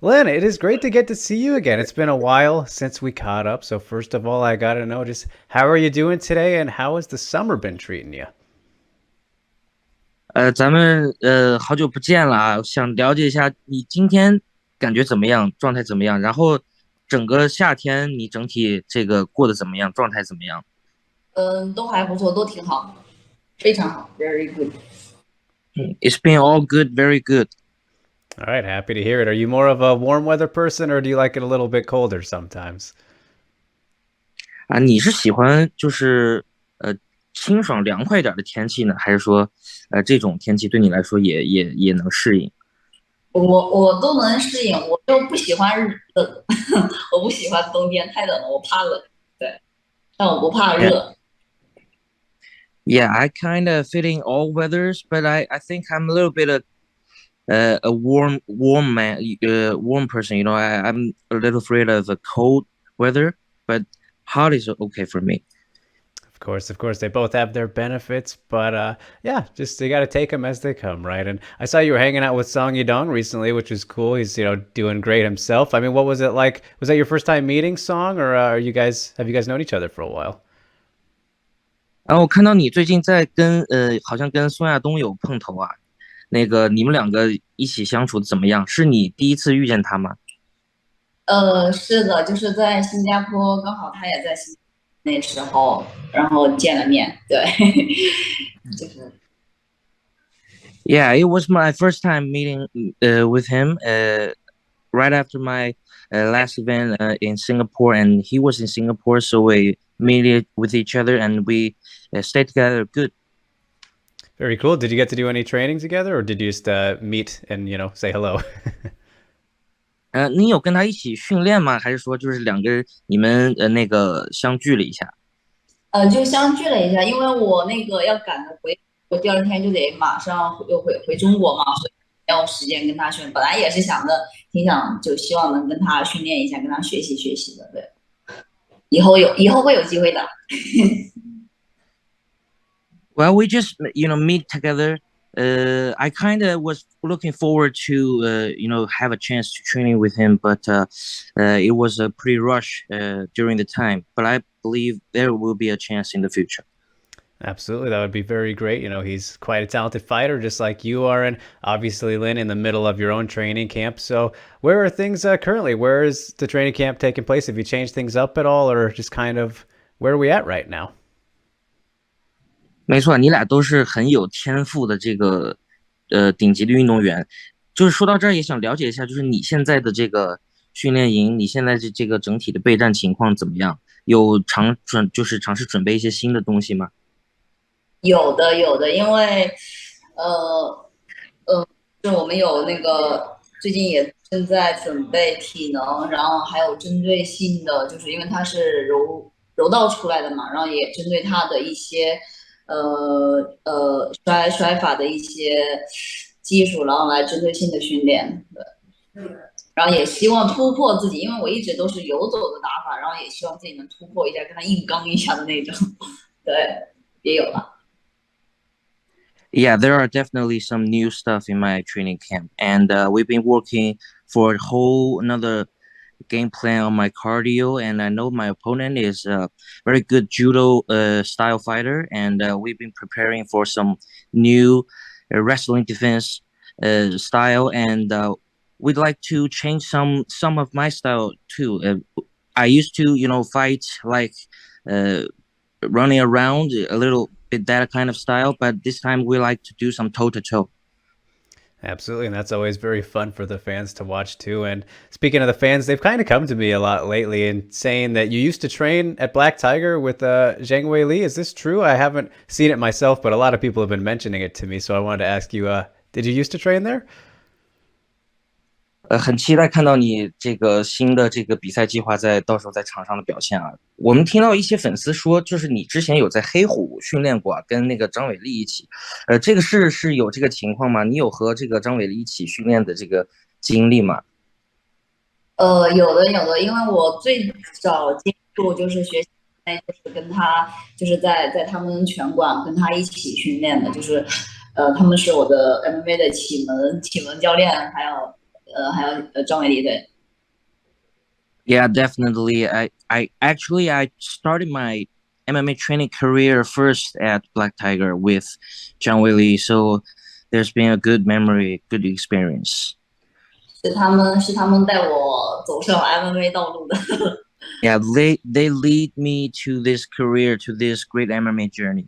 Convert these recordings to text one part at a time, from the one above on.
Lynn, it is great to get to see you again. It's been a while since we caught up. So first of all, I gotta know just how are you doing today, and how has the summer been treating you? 咱们好久不见了啊，想了解一下你今天感觉怎么样，状态怎么样？然后整个夏天你整体这个过得怎么样，状态怎么样？都还不错，都挺好，非常好，very good。It's been all good, very good. All right, happy to hear it. Are you more of a warm weather person, or do you like it a little bit colder sometimes? 啊，你是喜欢就是清爽凉快一点的天气呢，还是说这种天气对你来说也能适应？我都能适应，我就不喜欢冷，我不喜欢冬天太冷了，我怕冷。对，但我不怕Yeah, 热。yeah, I kind of fit in all weathers, but I think I'm a little bit a warm man, warm person. You know, I'm a little afraid of a cold weather, but hot is okay for me. Of course, they both have their benefits, but yeah, just you got to take them as they come, right? And I saw you were hanging out with Song Yadong recently, which was cool. He's doing great himself. I mean, what was it like? Was that your first time meeting Song, or are you guys have you guys known each other for a while? 然后我看到你最近在跟好像跟孙亚东有碰头啊，那个你们两个一起相处的怎么样？是你第一次遇见他吗？是的，就是在新加坡，刚好他也在新加坡那时候，然后见了面。对，就是。Yeah, it was my first time meeting with him right after my last event in Singapore, and he was in Singapore, so we met with each other and we stayed together good. Very cool. Did you get to do any training together, or did you just meet and say hello? 你有跟他一起训练吗？还是说就是两个人你们那个相聚了一下？就相聚了一下，因为我那个要赶着回，我第二天就得马上又回中国嘛，所以要有时间跟他训。本来也是想着，挺想就希望能跟他训练一下，跟他学习学习的。对，以后会有机会的。Well, we just meet together. I kind of was looking forward to have a chance to training with him, but it was a pretty rush during the time. But I believe there will be a chance in the future. Absolutely, that would be very great. He's quite a talented fighter, just like you are, and obviously, Lynn, in the middle of your own training camp. So, where are things currently? Where is the training camp taking place? Have you changed things up at all, or just kind of where are we at right now? 没错，你俩都是很有天赋的这个顶级的运动员。就是说到这儿，也想了解一下，就是你现在的这个训练营，你现在这个整体的备战情况怎么样？有就是尝试准备一些新的东西吗？有的有的，因为呃就我们有那个最近也正在准备体能，然后还有针对性的，就是因为它是柔道出来的嘛，然后也针对它的一些摔法的一些技术，然后来针对性的训练。对，然后也希望突破自己，因为我一直都是游走的打法，然后也希望自己能突破一下，跟他硬刚一下的那种。对，也有了。Yeah, there are definitely some new stuff in my training camp, and we've been working for a whole another game plan on my cardio. And I know my opponent is a very good judo style fighter, and we've been preparing for some new wrestling defense style, and we'd like to change some of my style too. I used to, fight like uh, running around a little bit that kind of style, but this time we like to do some toe to toe. Absolutely, and that's always very fun for the fans to watch too. And speaking of the fans, they've kind of come to me a lot lately and saying that you used to train at Black Tiger with Zhang Weili. Is this true? I haven't seen it myself, but a lot of people have been mentioning it to me. So I wanted to ask you, did you used to train there? 很期待看到你这个新的这个比赛计划在到时候在场上的表现啊！我们听到一些粉丝说，就是你之前有在黑虎训练过啊，跟那个张伟丽一起，这个是有这个情况吗？你有和这个张伟丽一起训练的这个经历吗？有的有的，因为我最早接触就是学习，就是跟他就是在他们拳馆跟他一起训练的，就是他们是我的 MMA 的启蒙教练，还有还有张伟丽对。Yeah, definitely. I started my MMA training career first at Black Tiger with Zhang Weili, so there's been a good memory, good experience. 是他们带我走上 MMA 道路的。Yeah, they lead me to this career, to this great MMA journey.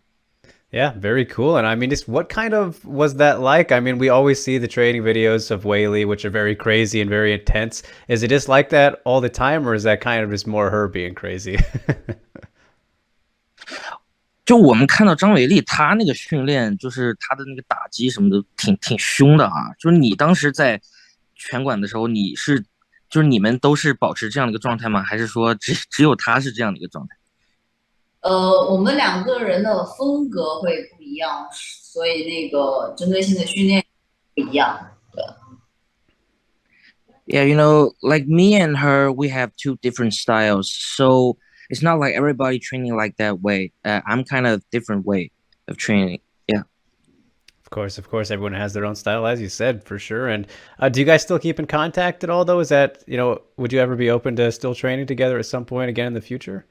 Yeah, very cool. And I mean, just what kind of was that like? I mean, we always see the training videos of Whaley, which are very crazy and very intense. Is it just like that all the time, or is that kind of just more her being crazy? 就我们看到张伟丽，她那个训练，就是她的那个打击什么的，挺凶的啊。就是你当时在拳馆的时候，就是你们都是保持这样的一个状态吗？还是说只有她是这样的一个状态？我们两个人的风格会不一样，所以那个针对性的训练不一样。Yeah, like me and her, we have two different styles. So it's not like everybody training like that way. I'm kind of different way of training. Yeah. Of course, everyone has their own style, as you said, for sure. And do you guys still keep in contact at all, though? Is that, would you ever be open to still training together at some point again in the future?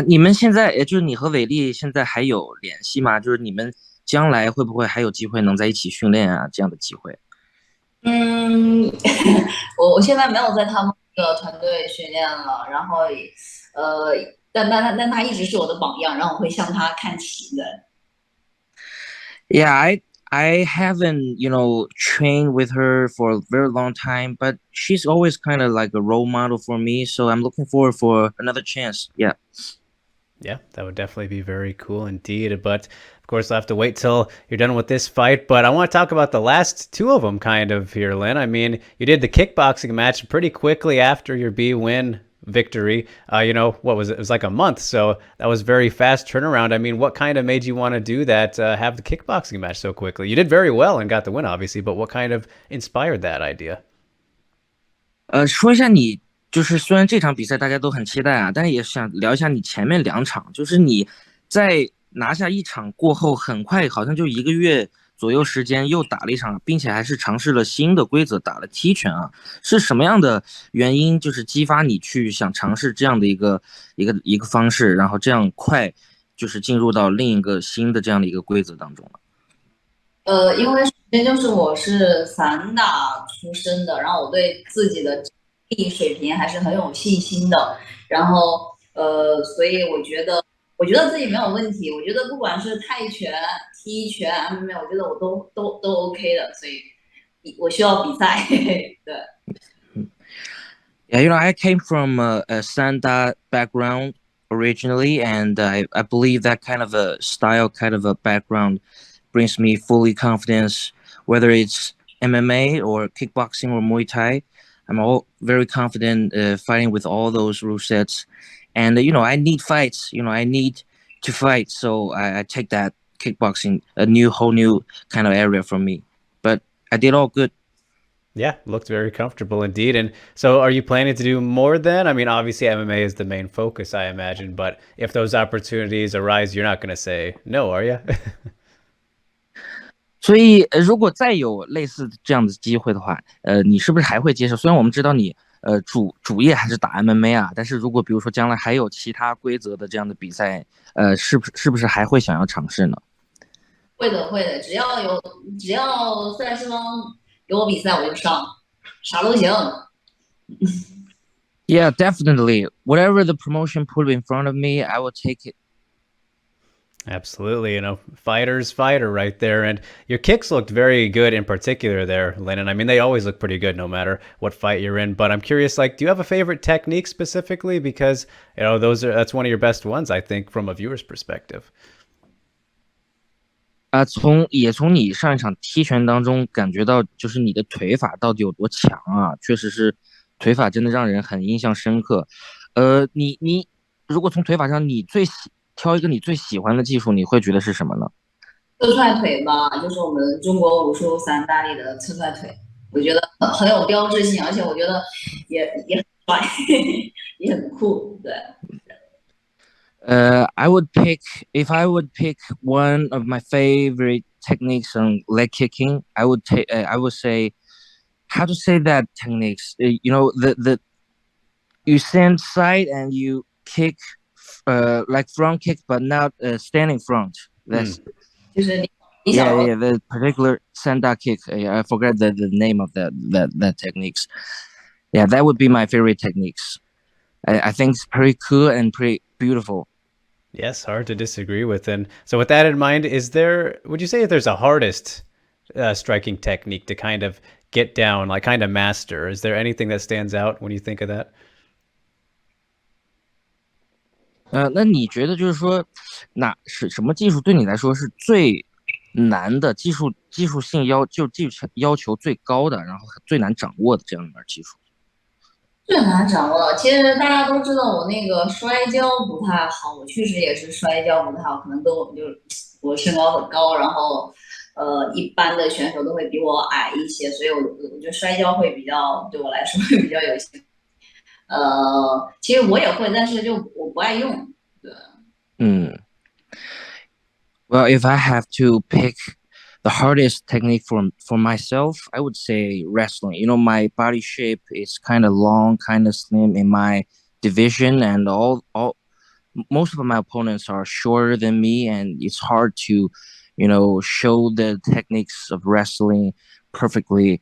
你们现在，也就是你和伟丽现在还有联系吗？就是你们将来会不会还有机会能在一起训练啊？这样的机会？嗯，我现在没有在他们的团队训练了，然后呃，但他一直是我的榜样，然后我会向他看齐的。Yeah, I haven't, trained with her for a very long time, but she's always kind of like a role model for me. So I'm looking forward for another chance. Yeah. Yeah, that would definitely be very cool indeed. But of course, I'll have to wait till you're done with this fight. But I want to talk about the last two of them kind of here, Lin. I mean, you did the kickboxing match pretty quickly after your B win victory. What was it? It was like a month. So that was very fast turnaround. I mean, what kind of made you want to do that, have the kickboxing match so quickly? You did very well and got the win, obviously, but what kind of inspired that idea? 说一下你就是虽然这场比赛大家都很期待啊，但是也想聊一下你前面两场，就是你在拿下一场过后，很快好像就1个月左右时间又打了一场，并且还是尝试了新的规则，打了踢拳啊，是什么样的原因就是激发你去想尝试这样的一个方式，然后这样快就是进入到另一个新的这样的一个规则当中了？因为首先就是我是散打出身的，然后我对自己的力水平还是很有信心的，然后所以我觉得自己没有问题，我觉得不管是泰拳、踢拳、MMA，我觉得我都 OK 的，所以我需要比赛，对。Yeah, I came from a Sanda background originally, and I believe that kind of a style, kind of a background brings me fully confidence, whether it's MMA or kickboxing or Muay Thai. I'm all very confident fighting with all those rule sets. And, I need fights, I need to fight. So I take that kickboxing, whole new kind of area for me. But I did all good. Yeah, looked very comfortable indeed. And so are you planning to do more then? I mean, obviously MMA is the main focus, I imagine, but if those opportunities arise, you're not going to say no, are you? 所以，如果再有类似这样的机会的话，你是不是还会接受？虽然我们知道你，主业还是打 MMA 啊，但是如果比如说将来还有其他规则的这样的比赛，是不是还会想要尝试呢？会的，会的，只要赛事方给我比赛，我就上，啥都行。Yeah, definitely. Whatever the promotion put in front of me, I will take it. Absolutely, fighter's fighter right there. And your kicks looked very good in particular there, Lennon. I mean, they always look pretty good no matter what fight you're in. But I'm curious, like, do you have a favorite technique specifically? Because, that's one of your best ones, I think, from a viewer's perspective. 从你上一场踢拳当中感觉到，就是你的腿法到底有多强啊！确实是，腿法真的让人很印象深刻。你如果从腿法上，挑一个你最喜欢的技术，你会觉得是什么呢？侧踹腿吧，就是我们中国武术散打里的侧踹腿，我觉得很有标志性，而且我觉得也很帅，也很酷，对。I would pick if I would pick one of my favorite techniques on leg kicking. I would say how to say that techniques. You know, the you stand side and you kick, like front kick, but not standing front. That's 就是你想 yeah, 说 yeah, the particular sanda kick. Yeah, I forgot the name of that techniques. Yeah, that would be my favorite techniques. I think it's pretty cool and pretty beautiful. Yes, hard to disagree with. And so, with that in mind, would you say that there's a hardest striking technique to kind of get down, like kind of master? Is there anything that stands out when you think of that? 那你觉得就是说，哪是什么技术对你来说是最难的技术性技术要求最高的，然后最难掌握的这样一门技术？最难掌握。其实大家都知道我那个摔跤不太好，我确实也是摔跤不太好，可能都就是我身高很高，然后一般的选手都会比我矮一些，所以我觉得摔跤会比较对我来说会比较有些。其实我也会，但是就我不爱用。对，嗯，Well, if I have to pick the hardest technique for myself, I would say wrestling. You know, my body shape is kind of long, kind of slim in my division, and all most of my opponents are shorter than me, and it's hard to, show the techniques of wrestling perfectly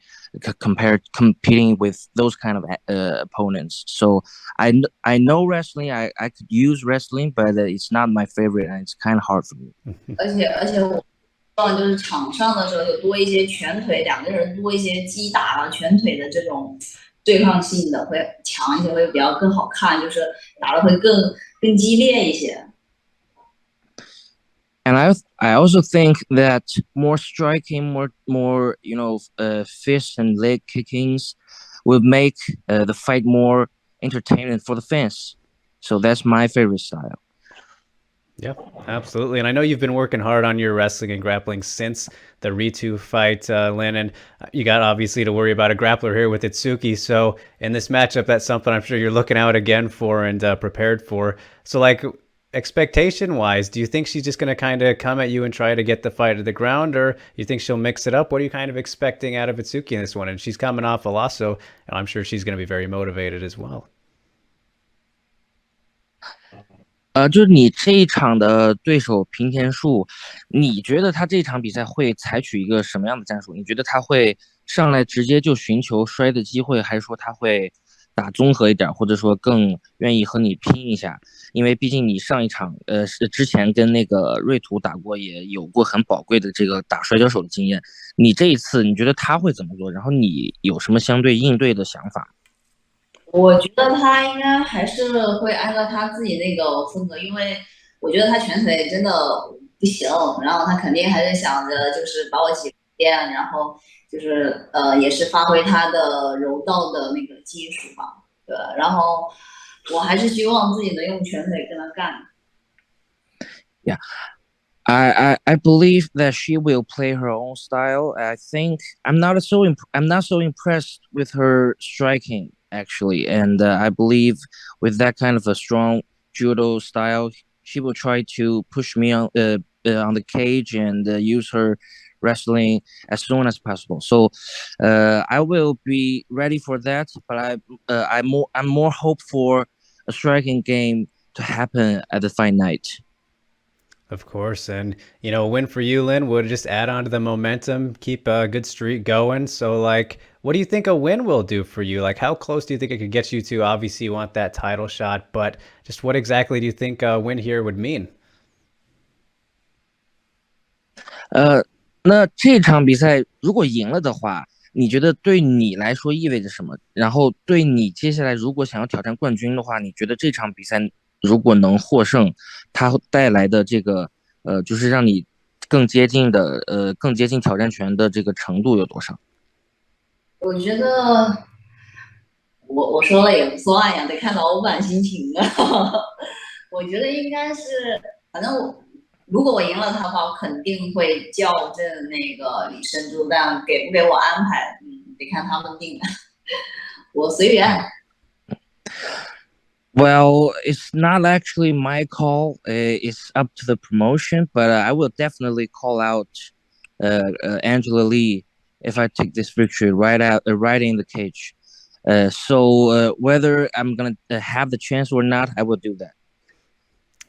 compared competing with those kind of opponents. So I know wrestling. I could use wrestling, but it's not my favorite, and it's kind of hard for me. 而且我希望就是场上的时候就多一些拳腿，两个人多一些击打啊拳腿的这种对抗性的会强一些，会比较更好看，就是打的会更激烈一些。And I also think that more striking, more fist and leg kickings will make the fight more entertaining for the fans. So that's my favorite style. Yeah, absolutely. And I know you've been working hard on your wrestling and grappling since the Ritu fight, Lin, and you got obviously to worry about a grappler here with Itsuki. So in this matchup, that's something I'm sure you're looking out again for and prepared for. So, like, expectation wise, do you think she's just going to kind of come at you and try to get the fight to the ground, or you think she'll mix it up? What are you kind of expecting out of Itsuki in this one? And she's coming off a loss, so I'm sure she's going to be very motivated as well. 就是你这一场的对手平田树，你觉得他这场比赛会采取一个什么样的战术？你觉得他会上来直接就寻求摔的机会，还是说他会打综合一点，或者说更愿意和你拼一下？因为毕竟你上一场是之前跟那个瑞图打过，也有过很宝贵的这个打摔跤手的经验。你这一次你觉得他会怎么做？然后你有什么相对应对的想法？我觉得他应该还是会按照他自己那个风格，因为我觉得他拳腿真的不行，然后他肯定还是想着就是把我挤颠，然后就是也是发挥他的柔道的那个技术吧，对，然后我还是希望自己能用拳腿跟他干。Yeah. I believe that she will play her own style. I think I'm not so impressed with her striking actually, and I believe with that kind of a strong judo style, she will try to push me on the cage and use her wrestling as soon as possible. So, I will be ready for that. But I'm more hope for a striking game to happen at the fight night. Of course. And, a win for you, Lynn, would just add on to the momentum, keep a good streak going. So, like, what do you think a win will do for you? Like, how close do you think it could get you to? Obviously, you want that title shot, but just what exactly do you think a win here would mean? 那这场比赛如果赢了的话，你觉得对你来说意味着什么？然后对你接下来如果想要挑战冠军的话，你觉得这场比赛如果能获胜，它带来的这个就是让你更接近挑战权的这个程度有多少？我觉得我说了也不算呀，得看老板心情啊。我觉得应该是，反正如果我赢了他的话，我肯定会校正那个李胜珠，但给不给我安排，得看他们定。我随缘。Well, it's not actually my call. It's up to the promotion, but I will definitely call out Angela Lee if I take this victory right in the cage. Whether I'm gonna have the chance or not, I will do that.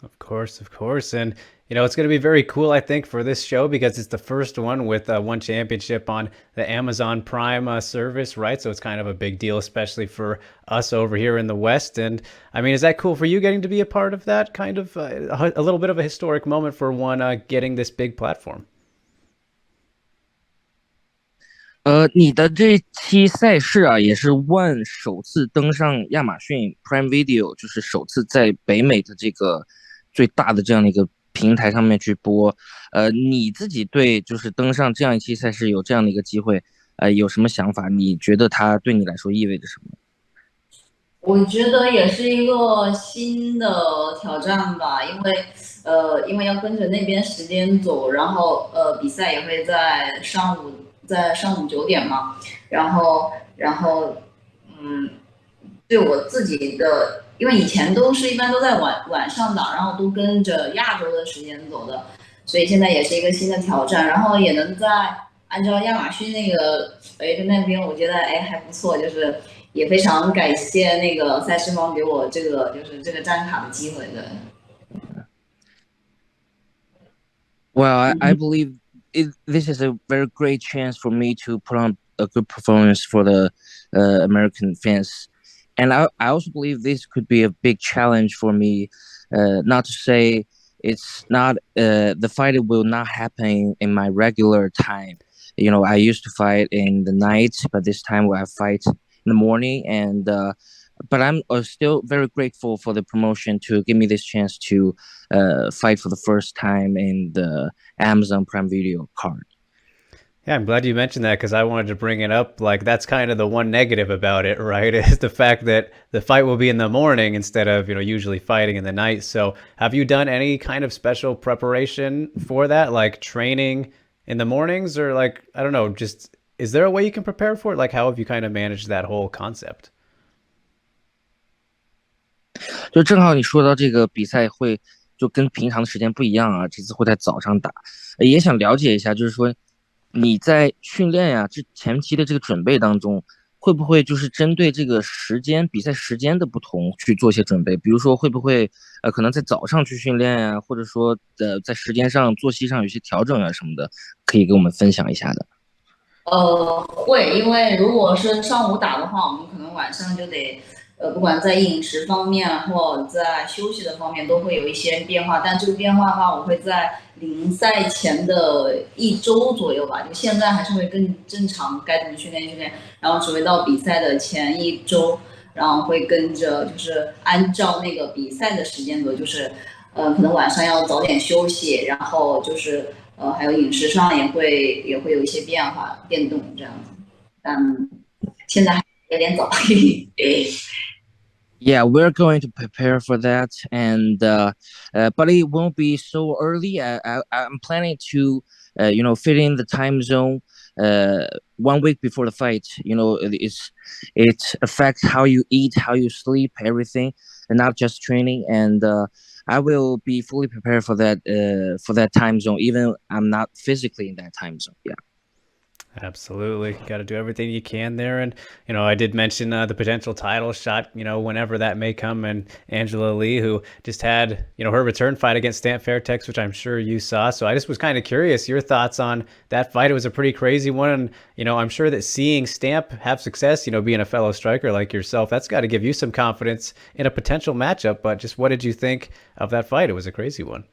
Of course, of course. And, it's going to be very cool, I think, for this show because it's the first one with one championship on the Amazon Prime service, right? So it's kind of a big deal, especially for us over here in the West. And I mean, is that cool for you getting to be a part of that kind of a little bit of a historic moment for one getting this big platform? 你的这期赛事啊，也是 One 首次登上亚马逊 Prime Video，就是首次在北美的这个最大的这样的一个平台上面去播。你自己对就是登上这样一期赛事有这样的一个机会，有什么想法？你觉得它对你来说意味着什么？我觉得也是一个新的挑战吧，因为要跟着那边时间走，然后比赛也会在上午9点嘛，然后嗯，对我自己的，因为以前一般都在晚上打，然后都跟着亚洲的时间走的，所以现在也是一个新的挑战，然后也能在按照亚马逊那边，我觉得还不错，就是也非常感谢那个赛事方给我这个站卡的机会的。Well, I believe this is a very great chance for me to put on a good performance for the American fans. And I also believe this could be a big challenge for me. Not to say it's not, the fight will not happen in my regular time. I used to fight in the night, but this time I fight in the morning. But I'm still very grateful for the promotion to give me this chance to fight for the first time in the Amazon Prime Video card. Yeah, I'm glad you mentioned that because I wanted to bring it up. Like, that's kind of the one negative about it, right? Is the fact that the fight will be in the morning instead of, usually fighting in the night. So, have you done any kind of special preparation for that? Like training in the mornings or like, I don't know, just is there a way you can prepare for it? Like, how have you kind of managed that whole concept? 就正好你说到这个比赛会就跟平常的时间不一样啊，这次会在早上打，也想了解一下，就是说你在训练呀，这前期的这个准备当中，会不会就是针对这个时间比赛时间的不同去做一些准备？比如说会不会可能在早上去训练呀，或者说在时间上作息上有些调整啊什么的，可以给我们分享一下的。会，因为如果是上午打的话，我们可能晚上就得，不管在饮食方面或在休息的方面都会有一些变化。但这个变化的话，我会在临赛前的1周左右吧，就现在还是会更正常，该怎么训练，然后只会到比赛的前1周，然后会跟着就是按照那个比赛的时间走，就是可能晚上要早点休息，然后就是还有饮食上也会有一些变动这样子，但现在还有点早。Yeah, we're going to prepare for that, and but it won't be so early. I'm planning to, fit in the time zone, 1 week before the fight. It affects how you eat, how you sleep, everything, and not just training. And I will be fully prepared for that time zone, even I'm not physically in that time zone. Yeah. Absolutely. Got to do everything you can there. And, I did mention the potential title shot, whenever that may come. And Angela Lee, who just had, her return fight against Stamp Fairtex, which I'm sure you saw. So I just was kind of curious your thoughts on that fight. It was a pretty crazy one. And, I'm sure that seeing Stamp have success, being a fellow striker like yourself, that's got to give you some confidence in a potential matchup. But just what did you think of that fight? It was a crazy one.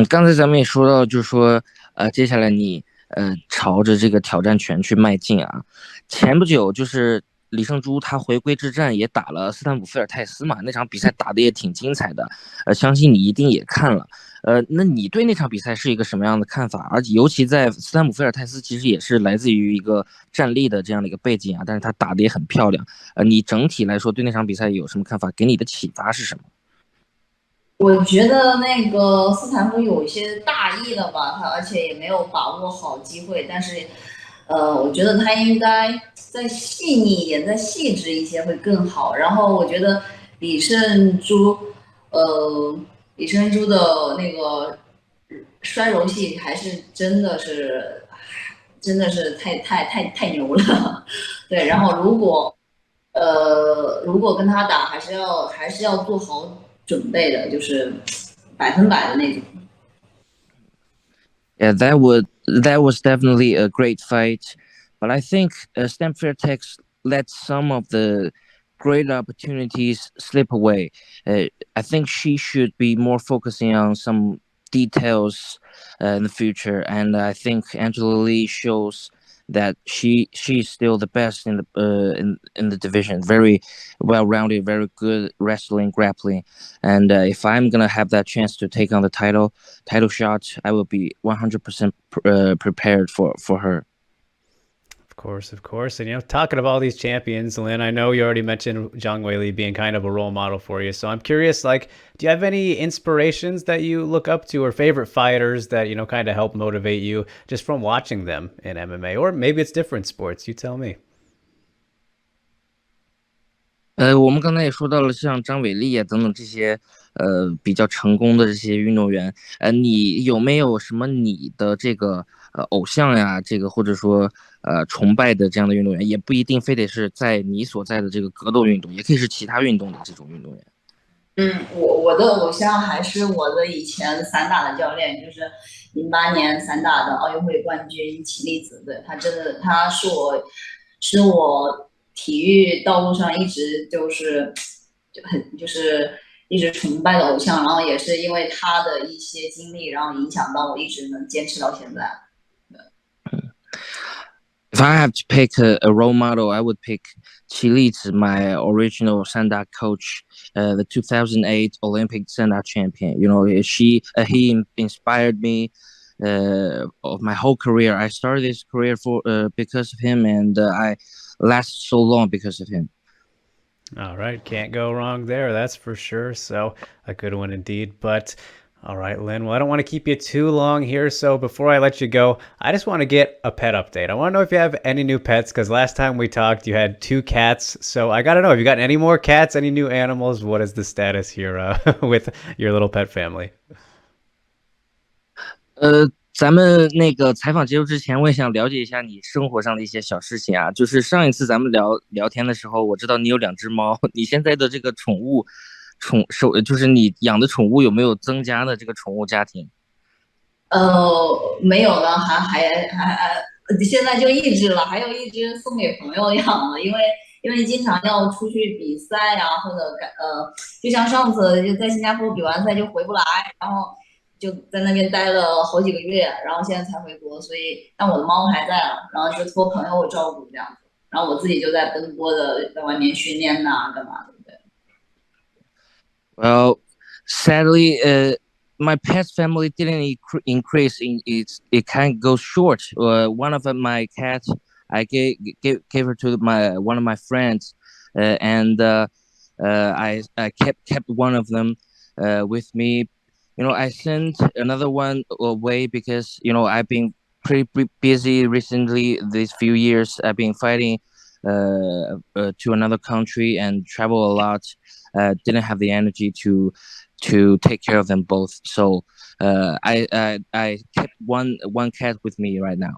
刚才咱们也说到，就是说，接下来你朝着这个挑战权去迈进啊。前不久就是李胜洙他回归之战也打了斯坦普菲尔泰斯嘛，那场比赛打的也挺精彩的，相信你一定也看了。那你对那场比赛是一个什么样的看法？而且尤其在斯坦普菲尔泰斯其实也是来自于一个站立的这样的一个背景啊，但是他打的也很漂亮。你整体来说对那场比赛有什么看法？给你的启发是什么？我觉得那个斯坦普有一些大意了吧，他而且也没有把握好机会，但是，我觉得他应该再细腻一点，再细致一些会更好。然后我觉得李胜洙，呃，李胜洙的那个摔柔系还是真的是太牛了。对，然后如果跟他打，还是要做好准备的，就是100%的那种。Yeah, that was definitely a great fight, but I think Stamp Fairtex let some of the great opportunities slip away. Uh, I think she should be more focusing on some details in the future, and I think Angela Lee shows that she's still the best in the division. Very well rounded, very good wrestling, grappling, and if I'm gonna have that chance to take on the title shot, I will be 100% prepared for her. Of course, of course. And, talking of all these champions, Lynn, I know you already mentioned Zhang Weili being kind of a role model for you. So I'm curious, like, do you have any inspirations that you look up to or favorite fighters that, kind of help motivate you just from watching them in MMA? Or maybe it's different sports. You tell me. 我们刚才也说到了像张伟丽啊等等这些比较成功的这些运动员，你有没有什么你的这个偶像呀，这个或者说崇拜的这样的运动员，也不一定非得是在你所在的这个格斗运动，也可以是其他运动的这种运动员。我的偶像还是我的以前散打的教练，就是08年散打的奥运会冠军齐粒子。对，他是我体育道路上一直就是一直崇拜的偶像，然后也是因为他的一些经历，然后影响到我一直能坚持到现在。If I have to pick a role model, I would pick Qi Lizi, my original Sanda coach, the 2008 Olympic Sanda champion. He inspired me of my whole career. I started this career for because of him, and I last so long because of him. All right. Can't go wrong there. That's for sure. So a good one indeed. But all right, Lynn. Well, I don't want to keep you too long here. So before I let you go, I just want to get a pet update. I want to know if you have any new pets because last time we talked, you had 2 cats. So I got to know, have you got any more cats, any new animals? What is the status here with your little pet family? 咱们那个采访结束之前，我也想了解一下你生活上的一些小事情啊。就是上一次咱们聊天的时候，我知道你有2只猫，你现在的这个就是你养的宠物有没有增加的这个宠物家庭？没有了，现在就一只了，还有一只送给朋友养了，因为经常要出去比赛呀、或者就像上次就在新加坡比完赛就回不来，然后就在那边待了好几个月，然后现在才回国，所以但我的猫还在了，然后就托朋友照顾这样子，然后我自己就在奔波的在外面训练呐、干嘛的，对。Well, sadly, my pet family didn't increase. It kind of goes short. One of my cats, I gave her to my one of my friends, and I kept one of them with me. I sent another one away because I've been pretty busy recently. These few years, I've been fighting to another country and travel a lot. Didn't have the energy to take care of them both. So I kept one cat with me right now.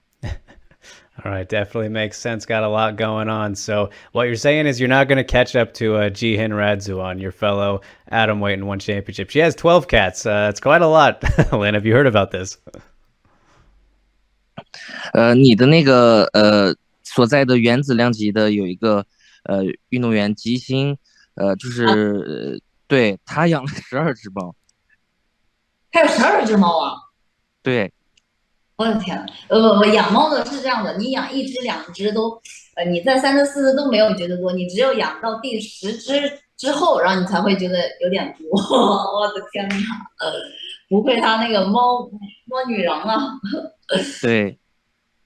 All right, definitely makes sense. Got a lot going on. So what you're saying is you're not going to catch up to Jihin Radzuan, your fellow atomweight in one championship. She has 12 cats. It's quite a lot. Lynn, have you heard about this? 你的那个所在的原子量级的有一个运动员吉星，就是对他养了12只猫。还有12只猫啊！对，我的天，不，养猫的是这样的，你养一只两只都，你在3只4只都没有觉得多，你只有养到第10只之后，然后你才会觉得有点多。我的天哪，不愧他那个猫女人啊！对。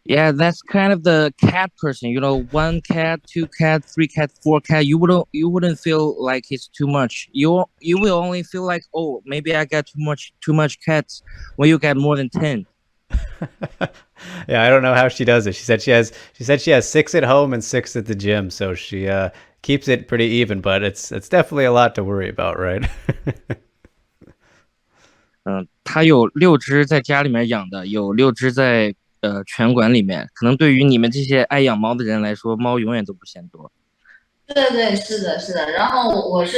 Yeah, that's kind of the cat person. 1 cat, 2 cat, 3 cat, 4 cat. You wouldn't feel like it's too much. You will only feel like, oh, maybe I got too much cats when you get more than 10. Yeah, I don't know how she does it. She said she has 6 at home and 6 at the gym, so she keeps it pretty even. But it's definitely a lot to worry about, right? 它有6只在家里面养的，有6只在拳馆里面。可能对于你们这些爱养猫的人来说，猫永远都不嫌多。对对，是的，是的。然后我是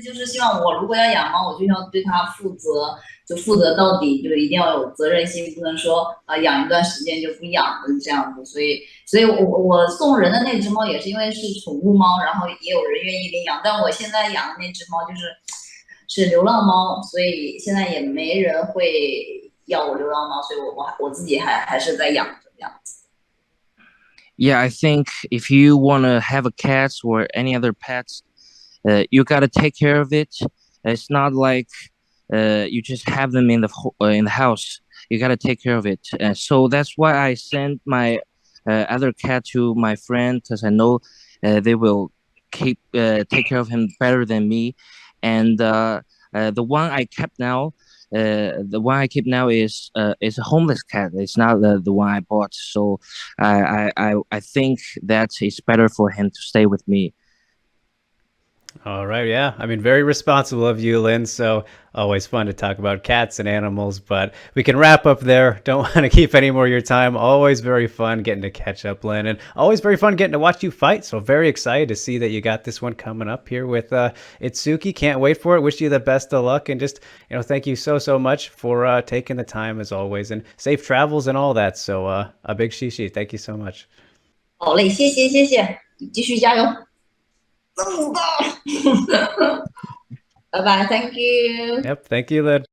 就是希望我如果要养猫，我就要对它负责，就负责到底，就一定要有责任心，不能说养一段时间就不养了这样子。所以我送人的那只猫也是因为是宠物猫，然后也有人愿意领养。但我现在养的那只猫是流浪猫，所以现在也没人会要我流浪猫，所以我自己还是在养着这样。Yeah, I think if you want to have a cat or any other pets, you got to take care of it. It's not like you just have them in the house. You got to take care of it. So that's why I sent my other cat to my friend because I know they will keep take care of him better than me. And the one I kept now. The one I keep now is a homeless cat. It's not the one I bought. So I think that it's better for him to stay with me. All right, yeah. I mean, very responsible of you, Lynn. So always fun to talk about cats and animals, but we can wrap up there. Don't want to keep any more of your time. Always very fun getting to catch up, Lynn, and always very fun getting to watch you fight. So very excited to see that you got this one coming up here with Itsuki. Can't wait for it. Wish you the best of luck, and just thank you so much for taking the time as always, and safe travels and all that. So a big shishi. Thank you so much. 好嘞，谢谢谢谢，继续加油，这么大，拜拜，Thank you。Yep. Thank you, Lynn.